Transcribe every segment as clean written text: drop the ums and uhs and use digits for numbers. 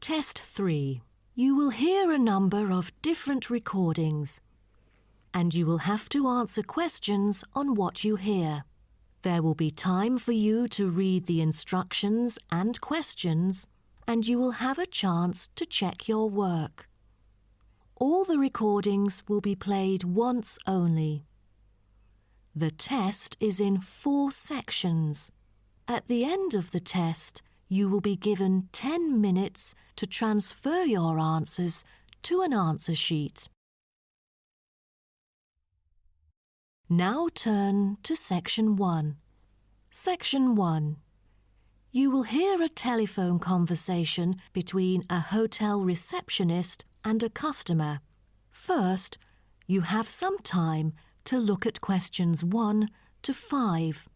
Test 3. You will hear a number of different recordings, and you will have to answer questions on what you hear. There will be time for you to read the instructions and questions, and you will have a chance to check your work. All the recordings will be played once only. The test is in 4 sections. At the end of the test, you will be given 10 minutes to transfer your answers to an answer sheet. Now turn to Section 1. Section 1. You will hear a telephone conversation between a hotel receptionist and a customer. First, you have some time to look at questions 1 to 5.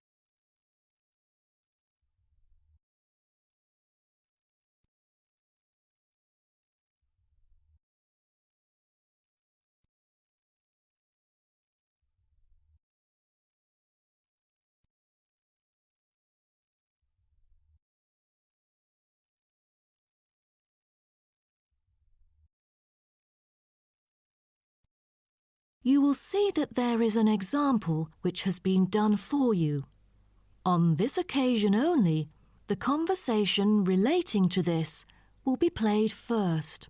You will see that there is an example which has been done for you. On this occasion only, the conversation relating to this will be played first.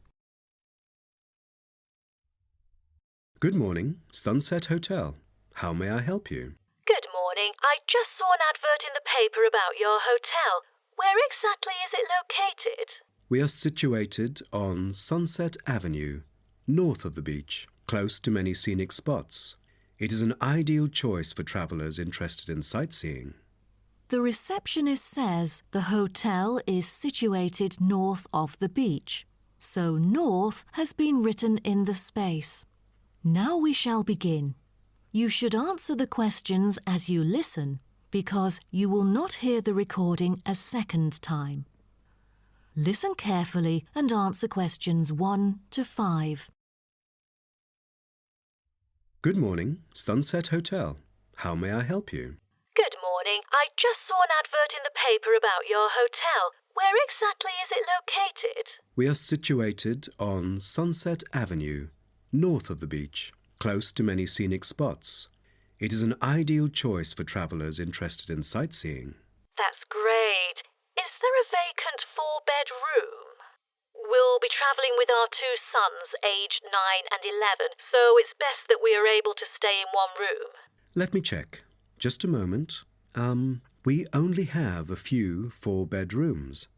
Good morning, Sunset Hotel. How may I help you? Good morning. I just saw an advert in the paper about your hotel. Where exactly is it located? We are situated on Sunset Avenue, north of the beach, close to many scenic spots. It is an ideal choice for travellers interested in sightseeing. The receptionist says the hotel is situated north of the beach, so north has been written in the space. Now we shall begin. You should answer the questions as you listen, because you will not hear the recording a second time. Listen carefully and answer questions 1 to 5. Good morning, Sunset Hotel. How may I help you? Good morning. I just saw an advert in the paper about your hotel. Where exactly is it located? We are situated on Sunset Avenue, north of the beach, close to many scenic spots. It is an ideal choice for travellers interested in sightseeing. That's great. Is there a vacant 4-bed room? We'll be travelling with our 2 sons, aged 9 and 11, so it's best that we are able to stay in one room. Let me check. Just a moment. We only have a few 4-bed rooms,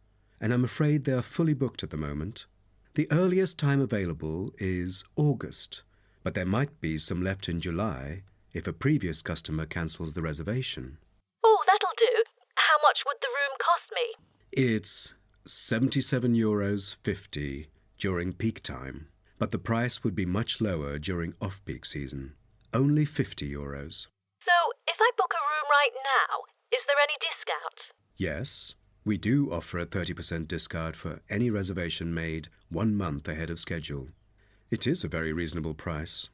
and I'm afraid they are fully booked at the moment. The earliest time available is August, but there might be some left in July if a previous customer cancels the reservation. Oh, that'll do. How much would the room cost me? It's €77.50 during peak time, but the price would be much lower during off-peak season. Only €50. So, if I book a room right now, is there any discount? Yes, we do offer a 30% discount for any reservation made 1 month ahead of schedule. It is a very reasonable price.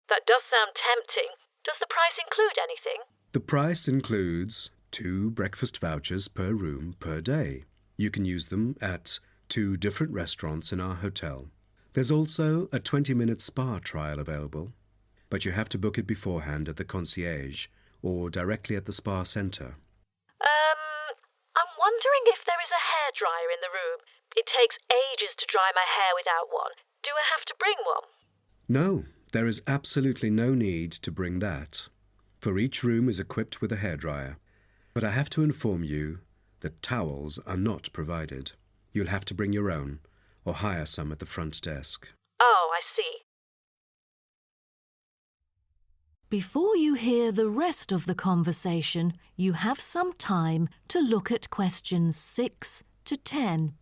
That does sound tempting. Does the price include anything? The price includes 2 breakfast vouchers per room per day. You can use them at 2 different restaurants in our hotel. There's also a 20-minute spa trial available, but you have to book it beforehand at the concierge or directly at the spa centre. I'm wondering if there is a hairdryer in the room. It takes ages to dry my hair without one. Do I have to bring one? No, there is absolutely no need to bring that, for each room is equipped with a hairdryer. But I have to inform you that towels are not provided. You'll have to bring your own, or hire some at the front desk. Oh, I see. Before you hear the rest of the conversation, you have some time to look at questions 6 to 10.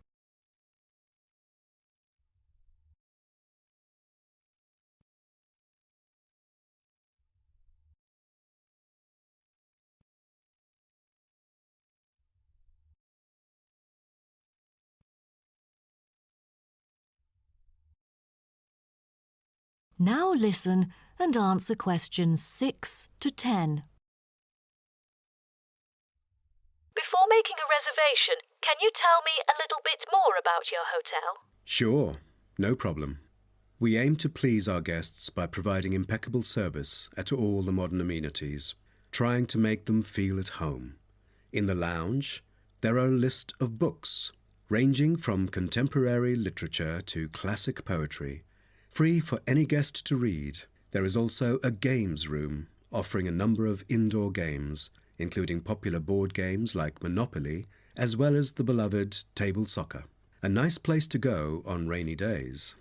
Now listen and answer questions 6 to 10. Before making a reservation, Can you tell me a little bit more about your hotel? Sure, no problem. We aim to please our guests by providing impeccable service at all the modern amenities, trying to make them feel at home. In the lounge, there are a list of books, ranging from contemporary literature to classic poetry, free for any guest to read. There is also a games room, offering a number of indoor games, including popular board games like Monopoly, as well as the beloved table soccer. A nice place to go on rainy days.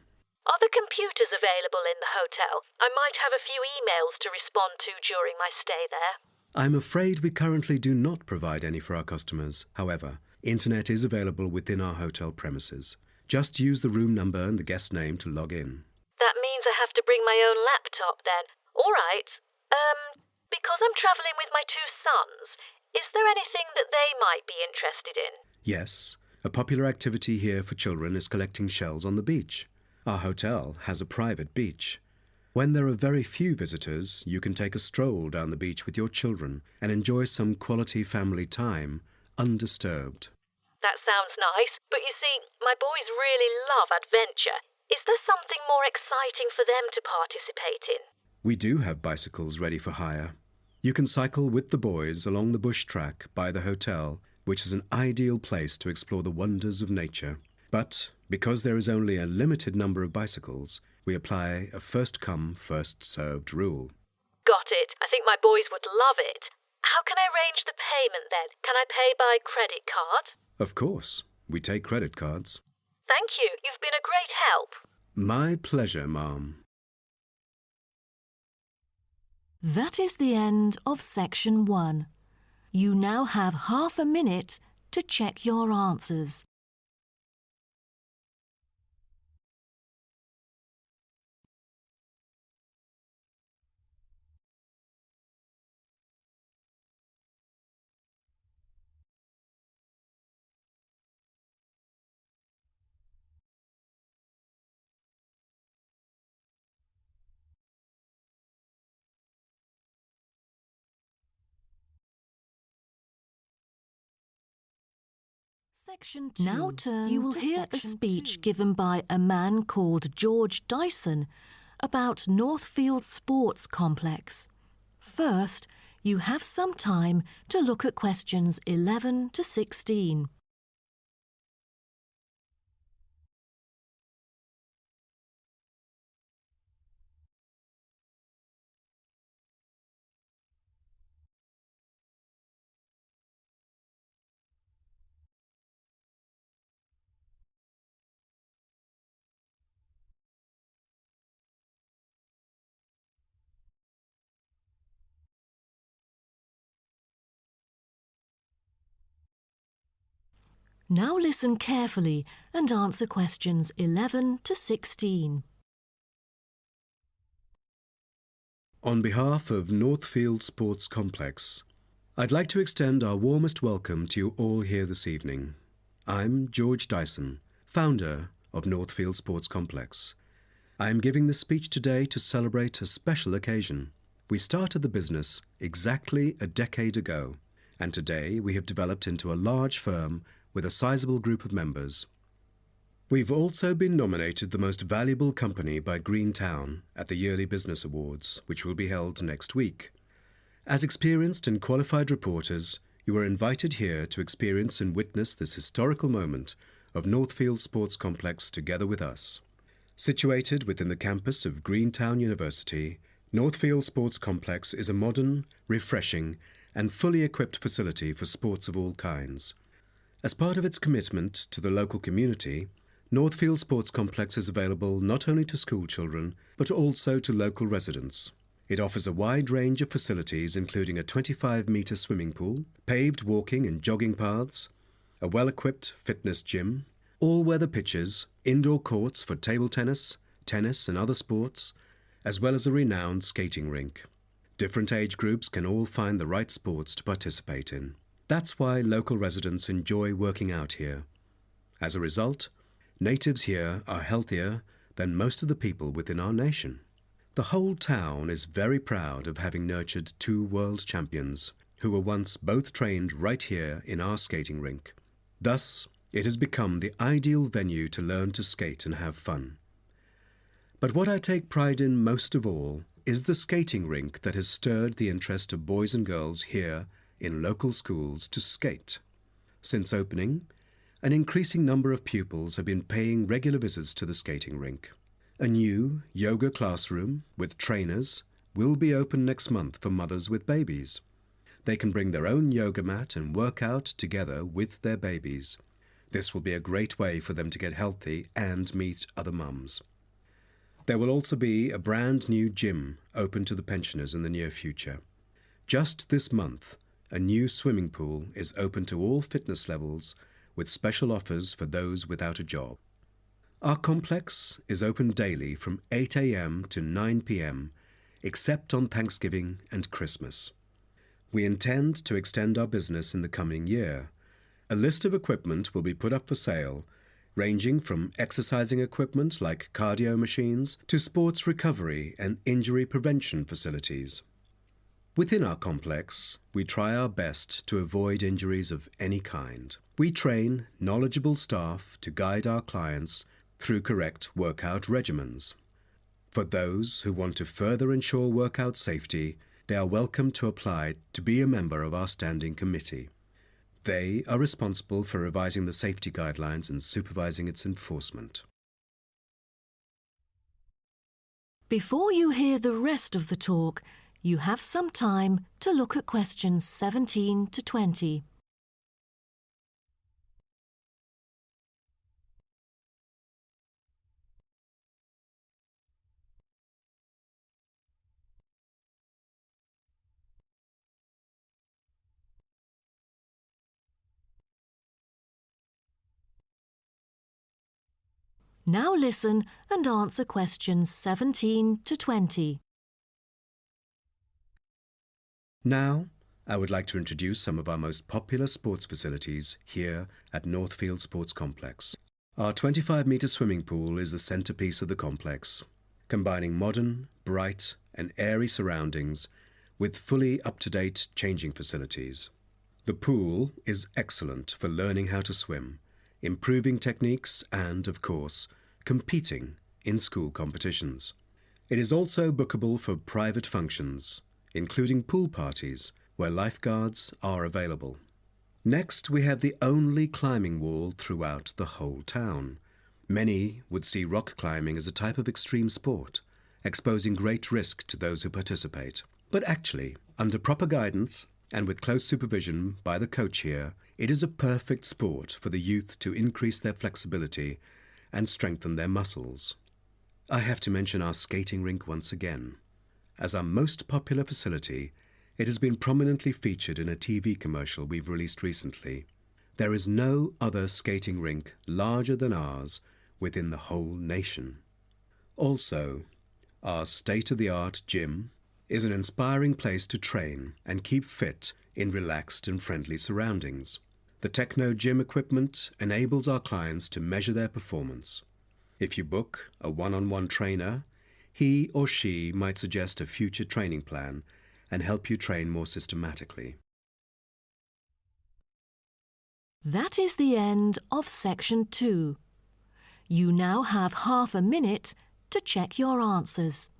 Are the computers available in the hotel? I might have a few emails to respond to during my stay there. I'm afraid we currently do not provide any for our customers. However, internet is available within our hotel premises. Just use the room number and the guest name to log in. That means I have to bring my own laptop then. All right. Because I'm travelling with my two sons, is there anything that they might be interested in? Yes, a popular activity here for children is collecting shells on the beach. Our hotel has a private beach. When there are very few visitors, you can take a stroll down the beach with your children and enjoy some quality family time, undisturbed. That sounds nice, but you see, my boys really love adventure. Is there something more exciting for them to participate in? We do have bicycles ready for hire. You can cycle with the boys along the bush track by the hotel, which is an ideal place to explore the wonders of nature. But because there is only a limited number of bicycles, we apply a first-come, first-served rule. Got it. I think my boys would love it. How can I arrange the payment then? Can I pay by credit card? Of course, we take credit cards. Thank you. You've been a great help. My pleasure, Ma'am. That is the end of section 1. You now have half a minute to check your answers. Section 2. Now you will hear a speech given by a man called George Dyson about Northfield Sports Complex. First, you have some time to look at questions 11 to 16. Now listen carefully and answer questions 11 to 16. On behalf of Northfield Sports Complex, I'd like to extend our warmest welcome to you all here this evening. I'm George Dyson, founder of Northfield Sports Complex. I am giving this speech today to celebrate a special occasion. We started the business exactly a decade ago, and today we have developed into a large firm with a sizable group of members. We've also been nominated the most valuable company by Greentown at the Yearly Business Awards, which will be held next week. As experienced and qualified reporters, you are invited here to experience and witness this historical moment of Northfield Sports Complex together with us. Situated within the campus of Greentown University, Northfield Sports Complex is a modern, refreshing, and fully equipped facility for sports of all kinds. As part of its commitment to the local community, Northfield Sports Complex is available not only to school children, but also to local residents. It offers a wide range of facilities including a 25-metre swimming pool, paved walking and jogging paths, a well-equipped fitness gym, all-weather pitches, indoor courts for table tennis, tennis and other sports, as well as a renowned skating rink. Different age groups can all find the right sports to participate in. That's why local residents enjoy working out here. As a result, natives here are healthier than most of the people within our nation. The whole town is very proud of having nurtured two world champions who were once both trained right here in our skating rink. Thus, it has become the ideal venue to learn to skate and have fun. But what I take pride in most of all is the skating rink that has stirred the interest of boys and girls here in local schools to skate. Since opening, an increasing number of pupils have been paying regular visits to the skating rink. A new yoga classroom with trainers will be open next month for mothers with babies. They can bring their own yoga mat and work out together with their babies. This will be a great way for them to get healthy and meet other mums. There will also be a brand new gym open to the pensioners in the near future. Just this month, a new swimming pool is open to all fitness levels with special offers for those without a job. Our complex is open daily from 8 a.m. to 9 p.m., except on Thanksgiving and Christmas. We intend to extend our business in the coming year. A list of equipment will be put up for sale, ranging from exercising equipment like cardio machines to sports recovery and injury prevention facilities. Within our complex, we try our best to avoid injuries of any kind. We train knowledgeable staff to guide our clients through correct workout regimens. For those who want to further ensure workout safety, they are welcome to apply to be a member of our standing committee. They are responsible for revising the safety guidelines and supervising its enforcement. Before you hear the rest of the talk, you have some time to look at questions 17 to 20. Now listen and answer questions 17 to 20. Now, I would like to introduce some of our most popular sports facilities here at Northfield Sports Complex. Our 25-metre swimming pool is the centrepiece of the complex, combining modern, bright and airy surroundings with fully up-to-date changing facilities. The pool is excellent for learning how to swim, improving techniques and, of course, competing in school competitions. It is also bookable for private functions, including pool parties where lifeguards are available. Next, we have the only climbing wall throughout the whole town. Many would see rock climbing as a type of extreme sport, exposing great risk to those who participate. But actually, under proper guidance and with close supervision by the coach here, it is a perfect sport for the youth to increase their flexibility and strengthen their muscles. I have to mention our skating rink once again. As our most popular facility, it has been prominently featured in a TV commercial we've released recently. There is no other skating rink larger than ours within the whole nation. Also, our state-of-the-art gym is an inspiring place to train and keep fit in relaxed and friendly surroundings. The Techno gym equipment enables our clients to measure their performance. If you book a one-on-one trainer, he or she might suggest a future training plan and help you train more systematically. That is the end of section 2. You now have half a minute to check your answers.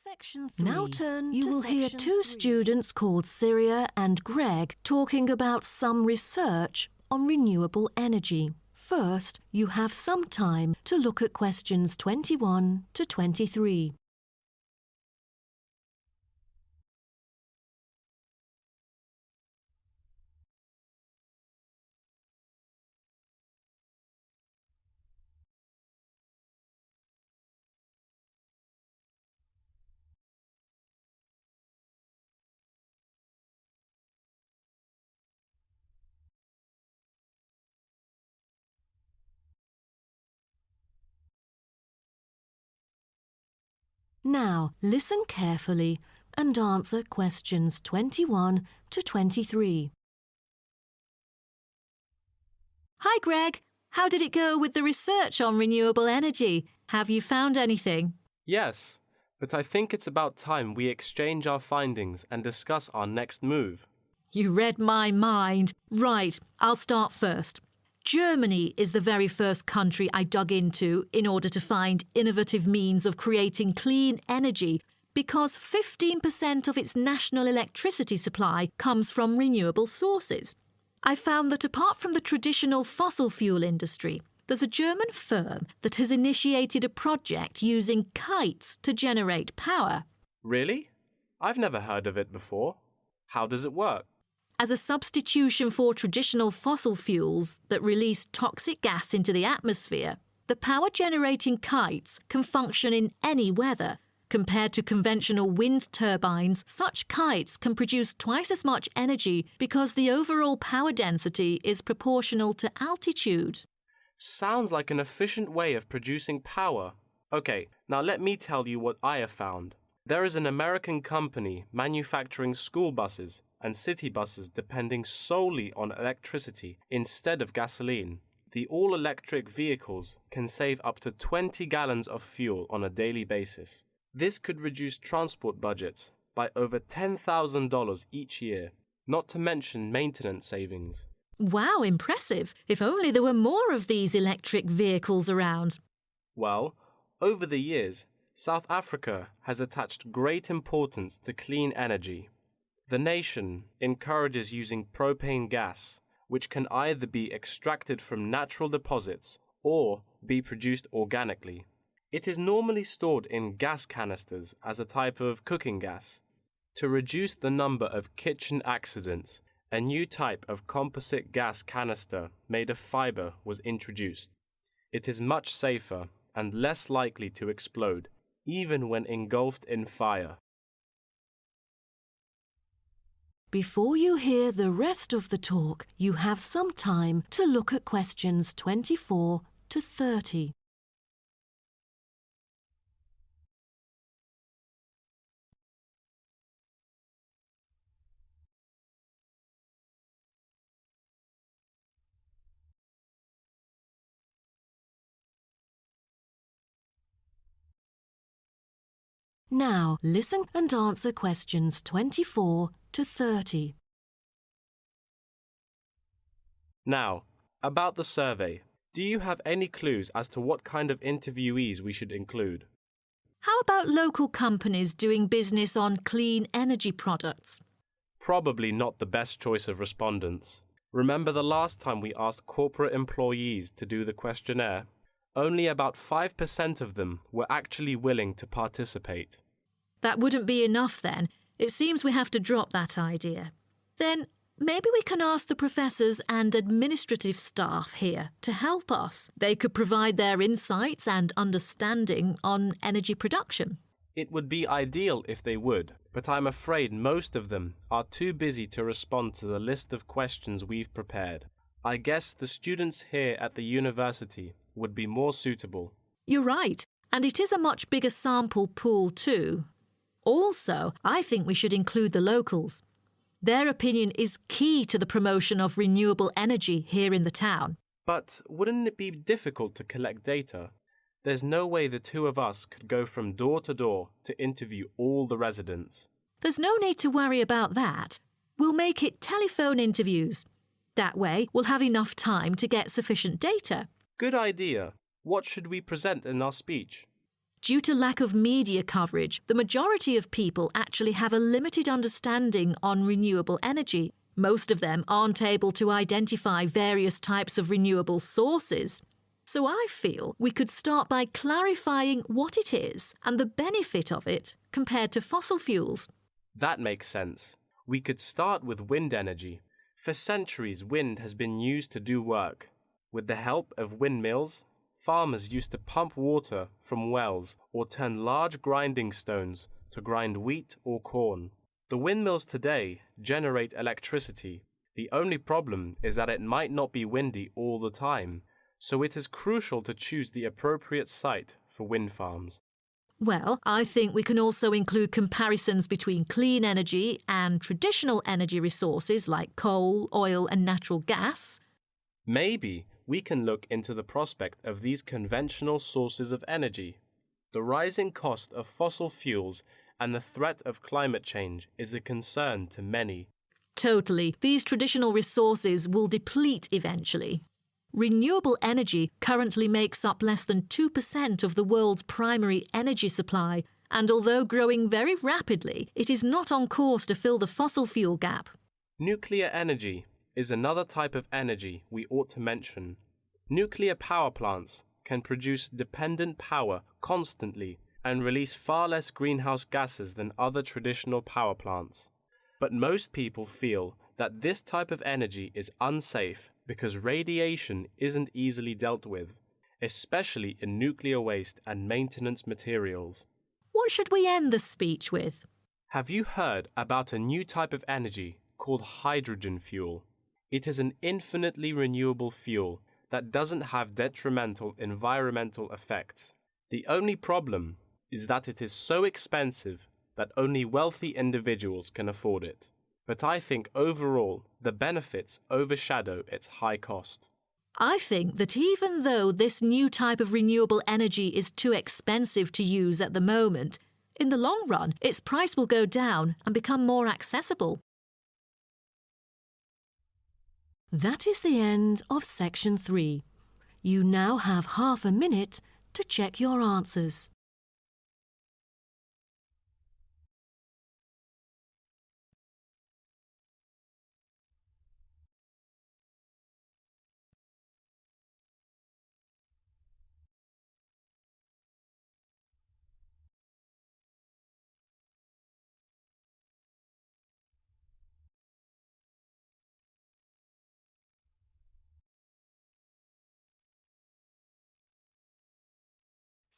Section 3. Now turn you will hear two students called Syria and Greg talking about some research on renewable energy. First, you have some time to look at questions 21 to 23. Now, listen carefully and answer questions 21 to 23. Hi, Greg. How did it go with the research on renewable energy? Have you found anything? Yes, but I think it's about time we exchange our findings and discuss our next move. You read my mind. Right, I'll start first. Germany is the very first country I dug into in order to find innovative means of creating clean energy because 15% of its national electricity supply comes from renewable sources. I found that apart from the traditional fossil fuel industry, there's a German firm that has initiated a project using kites to generate power. Really? I've never heard of it before. How does it work? As a substitution for traditional fossil fuels that release toxic gas into the atmosphere, the power-generating kites can function in any weather. Compared to conventional wind turbines, such kites can produce twice as much energy because the overall power density is proportional to altitude. Sounds like an efficient way of producing power. Okay, now let me tell you what I have found. There is an American company manufacturing school buses and city buses depending solely on electricity instead of gasoline. The all-electric vehicles can save up to 20 gallons of fuel on a daily basis. This could reduce transport budgets by over $10,000 each year, not to mention maintenance savings. Wow, impressive. If only there were more of these electric vehicles around. Well, over the years, South Africa has attached great importance to clean energy. The nation encourages using propane gas, which can either be extracted from natural deposits or be produced organically. It is normally stored in gas canisters as a type of cooking gas. To reduce the number of kitchen accidents, a new type of composite gas canister made of fiber was introduced. It is much safer and less likely to explode, even when engulfed in fire. Before you hear the rest of the talk, you have some time to look at questions 24 to 30. Now, listen and answer questions 24 to 30. Now, about the survey. Do you have any clues as to what kind of interviewees we should include? How about local companies doing business on clean energy products? Probably not the best choice of respondents. Remember the last time we asked corporate employees to do the questionnaire? Only about 5% of them were actually willing to participate. That wouldn't be enough then. It seems we have to drop that idea. Then maybe we can ask the professors and administrative staff here to help us. They could provide their insights and understanding on energy production. It would be ideal if they would, but I'm afraid most of them are too busy to respond to the list of questions we've prepared. I guess the students here at the university would be more suitable. You're right, and it is a much bigger sample pool too. Also, I think we should include the locals. Their opinion is key to the promotion of renewable energy here in the town. But wouldn't it be difficult to collect data? There's no way the two of us could go from door to door to interview all the residents. There's no need to worry about that. We'll make it telephone interviews. That way, we'll have enough time to get sufficient data. Good idea. What should we present in our speech? Due to lack of media coverage, the majority of people actually have a limited understanding on renewable energy. Most of them aren't able to identify various types of renewable sources. So I feel we could start by clarifying what it is and the benefit of it compared to fossil fuels. That makes sense. We could start with wind energy. For centuries, wind has been used to do work. With the help of windmills, farmers used to pump water from wells or turn large grinding stones to grind wheat or corn. The windmills today generate electricity. The only problem is that it might not be windy all the time, so it is crucial to choose the appropriate site for wind farms. Well, I think we can also include comparisons between clean energy and traditional energy resources like coal, oil and natural gas. Maybe we can look into the prospect of these conventional sources of energy. The rising cost of fossil fuels and the threat of climate change is a concern to many. Totally. These traditional resources will deplete eventually. Renewable energy currently makes up less than 2% of the world's primary energy supply, and although growing very rapidly, it is not on course to fill the fossil fuel gap. Nuclear energy is another type of energy we ought to mention. Nuclear power plants can produce dependent power constantly and release far less greenhouse gases than other traditional power plants. But most people feel that this type of energy is unsafe because radiation isn't easily dealt with, especially in nuclear waste and maintenance materials. What should we end the speech with? Have you heard about a new type of energy called hydrogen fuel? It is an infinitely renewable fuel that doesn't have detrimental environmental effects. The only problem is that it is so expensive that only wealthy individuals can afford it. But I think overall the benefits overshadow its high cost. I think that even though this new type of renewable energy is too expensive to use at the moment, in the long run its price will go down and become more accessible. That is the end of section 3. You now have half a minute to check your answers.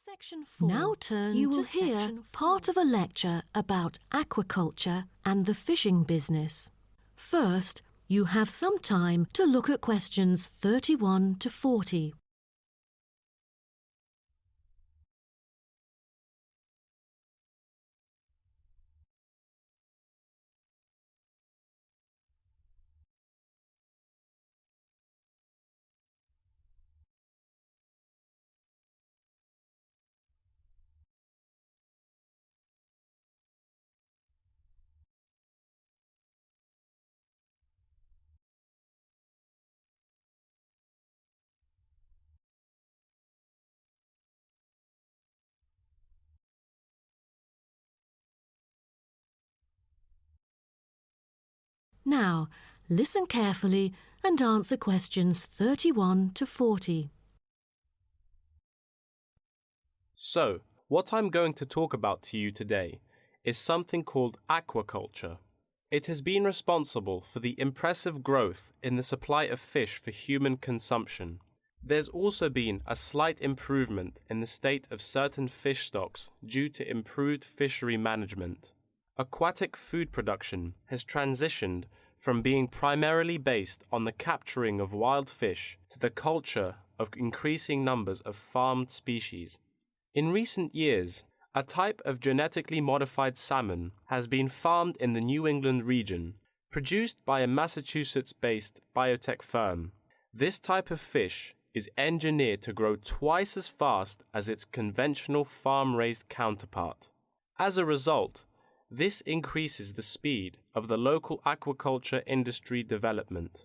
Section 4. Now turn You to will hear section part of a lecture about aquaculture and the fishing business. First, you have some time to look at questions 31 to 40. Now, listen carefully and answer questions 31 to 40. So, what I'm going to talk about to you today is something called aquaculture. It has been responsible for the impressive growth in the supply of fish for human consumption. There's also been a slight improvement in the state of certain fish stocks due to improved fishery management. Aquatic food production has transitioned from being primarily based on the capturing of wild fish to the culture of increasing numbers of farmed species. In recent years, a type of genetically modified salmon has been farmed in the New England region, produced by a Massachusetts-based biotech firm. This type of fish is engineered to grow twice as fast as its conventional farm-raised counterpart. As a result, this increases the speed of the local aquaculture industry development,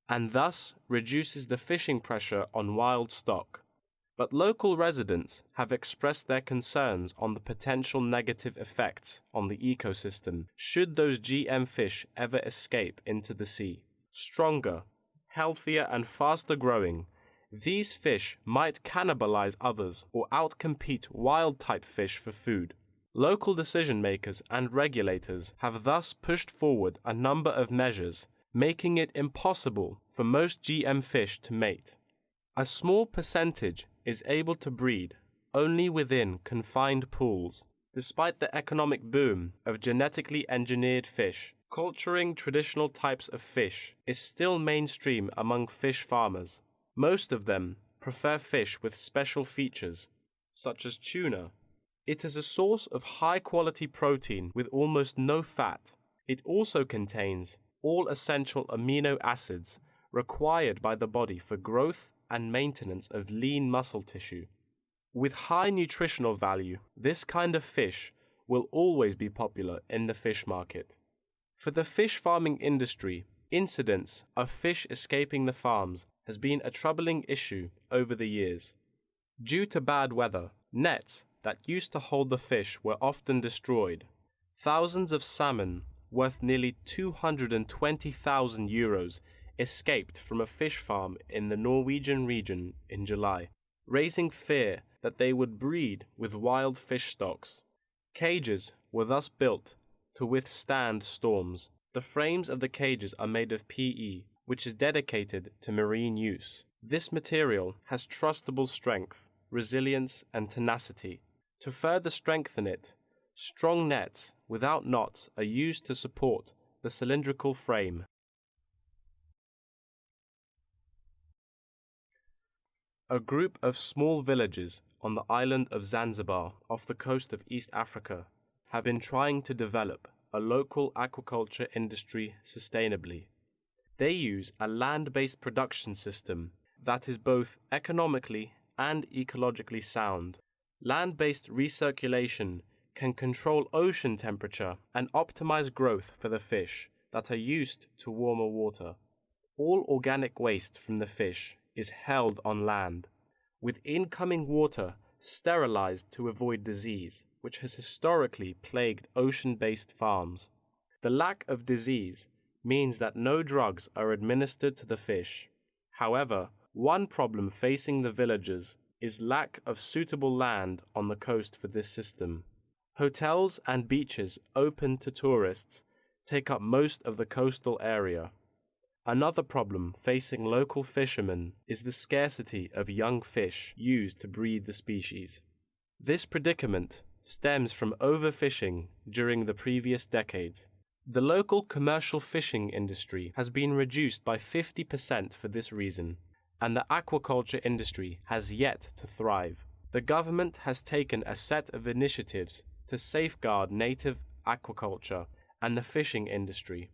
and thus reduces the fishing pressure on wild stock. But local residents have expressed their concerns on the potential negative effects on the ecosystem should those GM fish ever escape into the sea. Stronger, healthier and faster growing, these fish might cannibalize others or outcompete wild-type fish for food. Local decision-makers and regulators have thus pushed forward a number of measures, making it impossible for most GM fish to mate. A small percentage is able to breed only within confined pools. Despite the economic boom of genetically engineered fish, culturing traditional types of fish is still mainstream among fish farmers. Most of them prefer fish with special features, such as tuna, It is a source of high-quality protein with almost no fat. It also contains all essential amino acids required by the body for growth and maintenance of lean muscle tissue. With high nutritional value, this kind of fish will always be popular in the fish market. For the fish farming industry, incidents of fish escaping the farms has been a troubling issue over the years. Due to bad weather, nets that used to hold the fish were often destroyed. Thousands of salmon, worth nearly €220,000, escaped from a fish farm in the Norwegian region in July, raising fear that they would breed with wild fish stocks. Cages were thus built to withstand storms. The frames of the cages are made of PE, which is dedicated to marine use. This material has trustable strength, resilience, and tenacity. To further strengthen it, strong nets without knots are used to support the cylindrical frame. A group of small villages on the island of Zanzibar off the coast of East Africa have been trying to develop a local aquaculture industry sustainably. They use a land-based production system that is both economically and ecologically sound. Land-based recirculation can control ocean temperature and optimize growth for the fish that are used to warmer water. All organic waste from the fish is held on land, with incoming water sterilized to avoid disease, which has historically plagued ocean-based farms. The lack of disease means that no drugs are administered to the fish. However, one problem facing the villagers is lack of suitable land on the coast for this system. Hotels and beaches open to tourists take up most of the coastal area. Another problem facing local fishermen is the scarcity of young fish used to breed the species. This predicament stems from overfishing during the previous decades. The local commercial fishing industry has been reduced by 50% for this reason, and the aquaculture industry has yet to thrive. The government has taken a set of initiatives to safeguard native aquaculture and the fishing industry.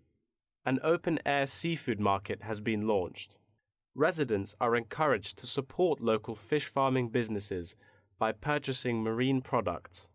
An open-air seafood market has been launched. Residents are encouraged to support local fish farming businesses by purchasing marine products.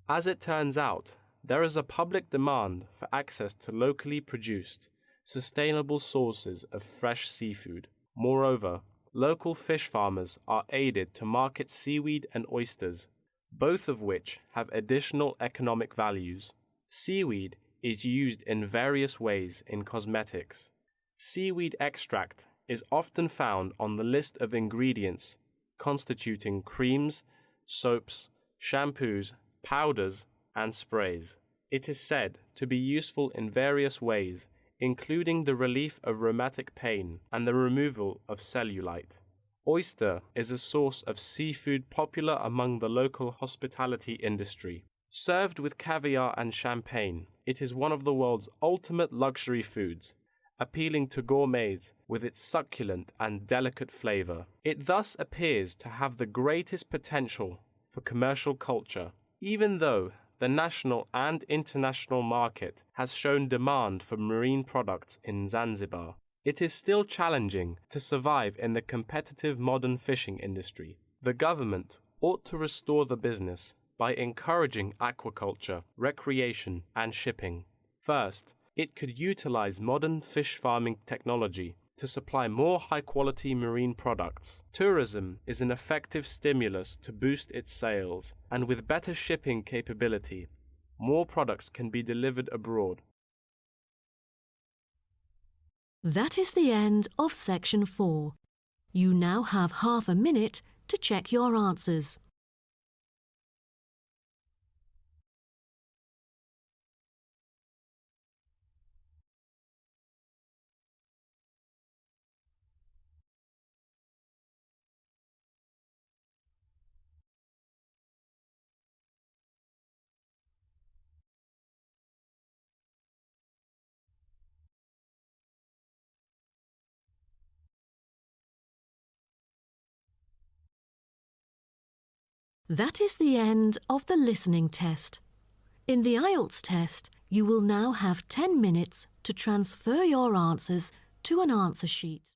As it turns out, there is a public demand for access to locally produced, sustainable sources of fresh seafood. Moreover, local fish farmers are aided to market seaweed and oysters, both of which have additional economic values. Seaweed is used in various ways in cosmetics. Seaweed extract is often found on the list of ingredients constituting creams, soaps, shampoos, powders, and sprays. It is said to be useful in various ways, including the relief of rheumatic pain and the removal of cellulite. Oyster is a source of seafood popular among the local hospitality industry. Served with caviar and champagne, it is one of the world's ultimate luxury foods, appealing to gourmets with its succulent and delicate flavor. It thus appears to have the greatest potential for commercial culture, even though the national and international market has shown demand for marine products in Zanzibar. It is still challenging to survive in the competitive modern fishing industry. The government ought to restore the business by encouraging aquaculture, recreation, and shipping. First, it could utilize modern fish farming technology to supply more high-quality marine products. Tourism is an effective stimulus to boost its sales, and with better shipping capability, more products can be delivered abroad. That is the end of section 4. You now have half a minute to check your answers. That is the end of the listening test. In the IELTS test, you will now have 10 minutes to transfer your answers to an answer sheet.